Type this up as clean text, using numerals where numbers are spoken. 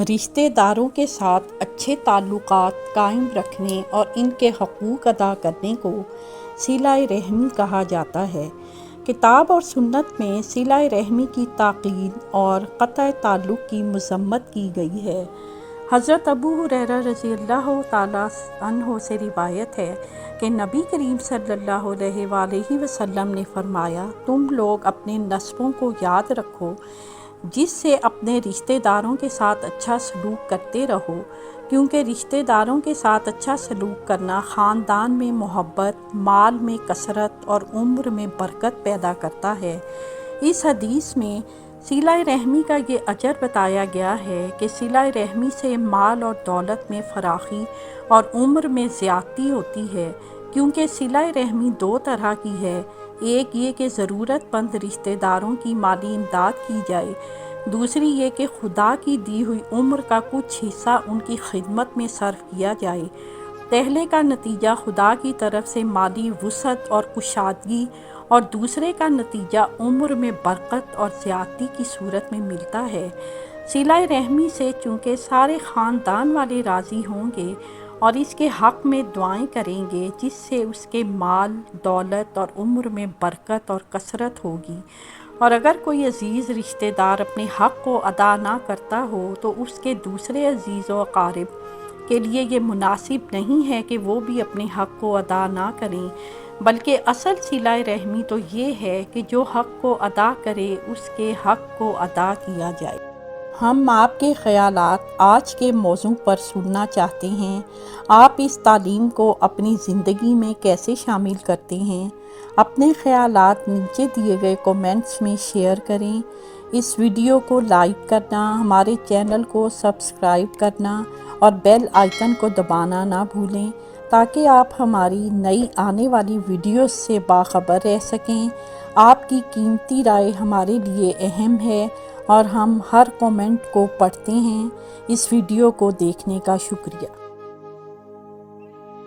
رشتہ داروں کے ساتھ اچھے تعلقات قائم رکھنے اور ان کے حقوق ادا کرنے کو صلہ رحمی کہا جاتا ہے۔ کتاب اور سنت میں صلہ رحمی کی تاکید اور قطع تعلق کی مذمت کی گئی ہے۔ حضرت ابو ہریرہ رضی اللہ تعالیٰ عنہ سے روایت ہے کہ نبی کریم صلی اللہ علیہ وآلہ وسلم نے فرمایا، تم لوگ اپنے نسبوں کو یاد رکھو، جس سے اپنے رشتہ داروں کے ساتھ اچھا سلوک کرتے رہو، کیونکہ رشتہ داروں کے ساتھ اچھا سلوک کرنا خاندان میں محبت، مال میں کثرت اور عمر میں برکت پیدا کرتا ہے۔ اس حدیث میں صلہ رحمی کا یہ اجر بتایا گیا ہے کہ صلہ رحمی سے مال اور دولت میں فراخی اور عمر میں زیادتی ہوتی ہے، کیونکہ صلہ رحمی دو طرح کی ہے، ایک یہ کہ ضرورت مند رشتہ داروں کی مالی امداد کی جائے، دوسری یہ کہ خدا کی دی ہوئی عمر کا کچھ حصہ ان کی خدمت میں صرف کیا جائے۔ پہلے کا نتیجہ خدا کی طرف سے مالی وسعت اور کشادگی اور دوسرے کا نتیجہ عمر میں برکت اور زیادتی کی صورت میں ملتا ہے۔ صلہ رحمی سے چونکہ سارے خاندان والے راضی ہوں گے اور اس کے حق میں دعائیں کریں گے، جس سے اس کے مال، دولت اور عمر میں برکت اور کثرت ہوگی، اور اگر کوئی عزیز رشتہ دار اپنے حق کو ادا نہ کرتا ہو تو اس کے دوسرے عزیز و اقارب کے لیے یہ مناسب نہیں ہے کہ وہ بھی اپنے حق کو ادا نہ کریں، بلکہ اصل صلہ رحمی تو یہ ہے کہ جو حق کو ادا کرے اس کے حق کو ادا کیا جائے۔ ہم آپ کے خیالات آج کے موضوع پر سننا چاہتے ہیں۔ آپ اس تعلیم کو اپنی زندگی میں کیسے شامل کرتے ہیں؟ اپنے خیالات نیچے دیے گئے کومنٹس میں شیئر کریں۔ اس ویڈیو کو لائک کرنا، ہمارے چینل کو سبسکرائب کرنا اور بیل آئیکن کو دبانا نہ بھولیں، تاکہ آپ ہماری نئی آنے والی ویڈیوز سے باخبر رہ سکیں۔ آپ کی قیمتی رائے ہمارے لیے اہم ہے اور ہم ہر کومنٹ کو پڑھتے ہیں۔ اس ویڈیو کو دیکھنے کا شکریہ۔